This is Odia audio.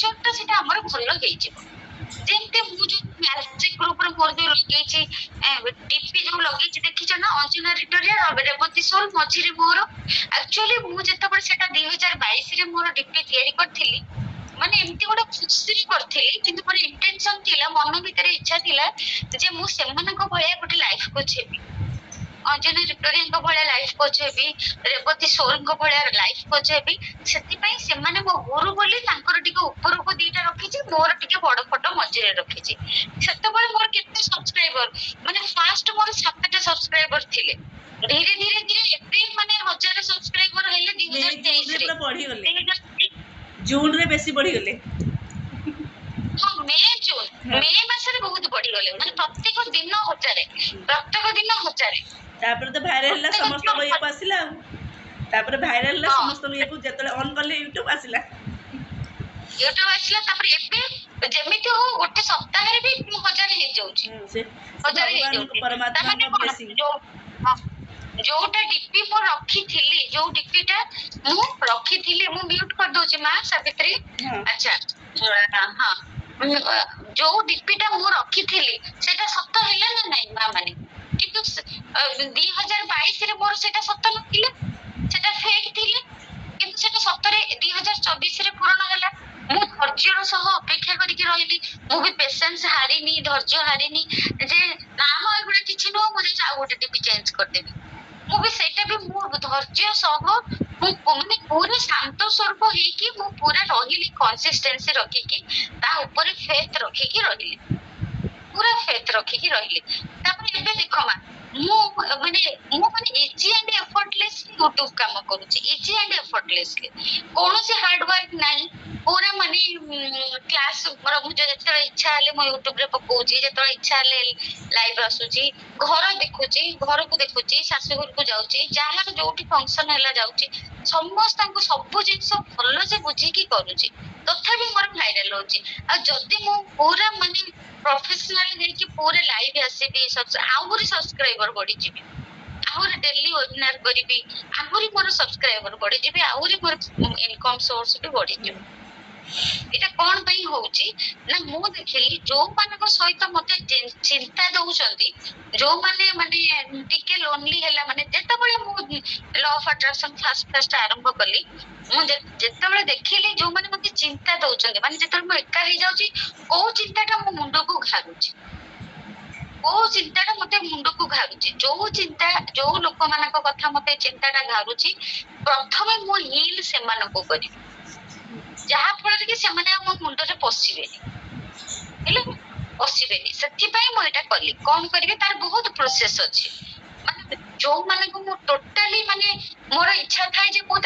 ଫ୍ୟୁଚରଟା ସେଟା ଆମର ଭଲ ହେଇଯିବ। ଯେମିତି ମୁଁ ଯୋଉ ମ୍ୟାଜିକ ଗ୍ରୁପରେ ମୋର ଯୋଉ ଲଗେଇଛି ଡିପି ଯୋଉ ଲଗେଇଛି ଦେଖିଛ ନା ଅଞ୍ଜନା ରିଟୋରିଆ ରେବତୀ ସୋଲ ମଝିରେ ମୋର ଆକ୍ଚୁଆଲି ମୁଁ ଯେତେବେଳେ ସେଟା 2022ରେ ମୋର ଡିପି ତିଆରି କରିଥିଲି ମାନେ ଏମିତି ଗୋଟେ ଖୁସିରେ କରିଥିଲି କିନ୍ତୁ ମୋର ଇଣ୍ଟେନସନ ଥିଲା ମନ ଭିତରେ ଇଚ୍ଛା ଥିଲା ଯେ ମୁଁ ସେମାନଙ୍କ ଭଳିଆ ଗୋଟେ ଲାଇଫ କୋଚ୍ ହେବି। ଅଞ୍ଜନା ରିଟୋରିଆଙ୍କ ଭଳିଆ ଲାଇଫ କୋଚ୍ ହେବି, ରେବତୀ ସୋଲଙ୍କ ଭଳିଆ ଲାଇଫ କୋଚ୍ ହେବି। ସେଥିପାଇଁ ସେମାନେ ମୋ ଗୁରୁ ବୋଲି ତାଙ୍କର ଟିକେ ଉପରକୁ ଦିଟା ରଖିଛି, ମୋର ଟିକେ ବଡ ଫଟୋ ମଝିରେ ରଖିଛି। ସେତେବେଳେ ମୋର କେତେ ସବସ୍କ୍ରାଇବର ମାନେ ଫାଷ୍ଟ ମୋର 7ଟା ସବସ୍କ୍ରାଇବର ଥିଲେ। ଧୀରେ ଧୀରେ ଧୀରେ ଏବେ ମାନେ 1000 ସବସ୍କ୍ରାଇବର ହେଲେ 2023ରେ। ପୁରା ବଢିଗଲେ, ଜୁନରେ ବେଶୀ ବଢିଗଲେ। ହଁ ମେ ମାସରେ ବହୁତ ବଢିଗଲେ ମାନେ ପ୍ରତ୍ୟେକ ଦିନ 1000, ପ୍ରତ୍ୟେକ ଦିନ 1000। ତାପରେ ତ ଭାଇରାଲ ହେଲା ସମସ୍ତଙ୍କ ଇଏକୁ ଆସିଲା ଆଉ। ତାପରେ ଭାଇରାଲ ହେଲା ହଁ ସମସ୍ତଙ୍କ ଇଏକୁ, ଯେତେବେଳେ ଅନ୍ କଲେ ୟୁଟ୍ୟୁବ ଆସିଲା। ୟୁଟ୍ୟୁବ ଆସିଲା। ତାପରେ ଏବେ ଯେମିତି ହଉ ଗୋଟେ ସପ୍ତାହରେ ବି 1000 ହେଇଯାଉଛି। ସେ 1000 ଭଗବାନଙ୍କ ହେଇଯାଉଛି। ପରମାତ୍ମାଙ୍କ ତାମାନେ କଣ ବ୍ଲେସିଂ। ଯୋଉଟା ଡିପି ମୁଁ ରଖିଥିଲି, ଯୋଉ ଡିପିଟା ମୁଁ ରଖିଥିଲି, ମୁଁ ମ୍ୟୁଟ କରିଦଉଛି ମା ସାବିତ୍ରୀ। ହଁ ଆଚ୍ଛା ହଁ ଯୋଉ ଡିପିଟା ମୁଁ ରଖିଥିଲି ସେଟା ସତ ହେଲା ନା ନାଇଁ ମା ମାନେ? କିନ୍ତୁ 2022ରେ ମୋର ସେଟା ସତ ନଥିଲା, ସେଟା ଫେକ୍ ଥିଲା। କିନ୍ତୁ ସେଟା ସତରେ 2024ରେ ପୂରଣ ହେଲା। ମୁଁ ଧୈର୍ଯ୍ୟର ସହ ଅପେକ୍ଷା କରିକି ରହିଲି। ମୁଁ ବି ପେସେନ୍ସ ହାରିନି, ଧୈର୍ଯ୍ୟ ହାରିନି ଯେ ନା ମ ଏଗୁଡା କିଛି ନୁହଁ, ମୁଁ ଯାଉଛି ଆଉ ଗୋଟେ ଡିପି ଚେଞ୍ଜ କରିଦେବି। ମୁଁ ବି ସେଇଟା ବି ମୁଁ ଧୈର୍ଯ୍ୟ ସହ ମୁଁ ମାନେ ପୁରା ଶାନ୍ତ ସ୍ୱରୂପ ହେଇକି ମୁଁ ପୁରା ରହିଲି, କନସିଷ୍ଟେନ୍ସି ରଖିକି ତା ଉପରେ ଫେଥ ରଖିକି ରହିଲି, ପୁରା ଫେଥ ରଖିକି ରହିଲି। ତାପରେ ଏବେ ଦେଖ ମା ମୁଁ ଇଜି ଆଣ୍ଡ ଏଫର୍ଟଲେସଲି ୟୁଟ୍ୟୁବ କାମ କରୁଛି, ଇଜି ଆଣ୍ଡ ଏଫର୍ଟଲେସଲି, କୌଣସି ହାର୍ଡ ୱାର୍କ ନାହିଁ। ପୁରା ମାନେ କ୍ଲାସ ମୁଁ ଯେତେବେଳେ ଇଚ୍ଛା ହେଲେ ମୁଁ ୟୁଟ୍ୟୁବରେ ପକଉଛି, ଯେତେବେଳେ ଇଚ୍ଛା ହେଲେ ଲାଇଭ୍ ଆସୁଛି, ଘର ଦେଖୁଛି, ଘରକୁ ଦେଖୁଛି, ଶାଶୁଘରକୁ ଯାଉଛି, ଯାହାର ଯୋଉଠି ଫଙ୍କସନ ହେଲା ଯାଉଛି, ସମସ୍ତଙ୍କୁ ସବୁ ଜିନିଷ ଭଲସେ ବୁଝିକି କରୁଛି। ତଥାପି ମୋର ଭାଇରାଲ ହଉଛି। ଆଉ ଯଦି ମୁଁ ପୁରା ମାନେ ପ୍ରଫେସନାଲ ହେଇକି ପୁରା ଲାଇଭ୍ ଆସିବି, ଆହୁରି ସବସ୍କ୍ରାଇବର ବଢିଯିବି, ଆହୁରି ଡେଲି ୱେବିନାର କରିବି, ଆହୁରି ମୋର ସବସ୍କ୍ରାଇବର ବଢିଯିବେ, ଆହୁରି ମୋର ଇନକମ ସୋର୍ସ ବି ବଢିଯିବ। ଏଇଟା କଣ ପାଇଁ ହଉଛି ନା ମୁଁ ଦେଖିଲି ଯୋଉମାନଙ୍କ ସହିତ ମତେ ଚିନ୍ତା ଦଉଛନ୍ତି, ଯୋଉମାନେ ମାନେ ଟିକେ ଲୋନଲି ହେଲା ମାନେ, ଯେତେବେଳେ ମୁଁ ଲ ଅଫ ଆଟ୍ରାକ୍ସନ ଫାଷ୍ଟ ଆରମ୍ଭ କଲି, ମୁଁ ଯେତେବେଳେ ଦେଖିଲି ଯୋଉମାନେ ମତେ ଚିନ୍ତା ଦଉଛନ୍ତି, ମାନେ ଯେତେବେଳେ ମୁଁ ଏକା ହେଇଯାଉଛି, କୋଉ ଚିନ୍ତାଟା ମୋ ମୁଣ୍ଡକୁ ଘାରୁଛି, କୋଉ ଚିନ୍ତାଟା ମତେ ମୁଣ୍ଡକୁ ଘାରୁଛି, ଯୋଉ ଚିନ୍ତା ଯୋଉ ଲୋକମାନଙ୍କ କଥା ମତେ ଚିନ୍ତାଟା ଘାରୁଛି, ପ୍ରଥମେ ମୁଁ ହିଲ ସେମାନଙ୍କୁ କରିବି, ଯାହା ଫଳରେ କି ସେମାନେ ଆମ ମୁଣ୍ଡରେ ପଶିବେନି, ହେଲେ ପଶିବେନି। ସେଥିପାଇଁ ମୁଁ ଏଇଟା କଲି। କଣ କରିବି, ତାର ବହୁତ ପ୍ରୋସେସ ଅଛି। ମାନେ ଯୋଉମାନଙ୍କୁ ମୁଁ ଟୋଟାଲି ମାନେ ମୋର ଇଚ୍ଛା ଥାଏ ଯେ ମୁଁ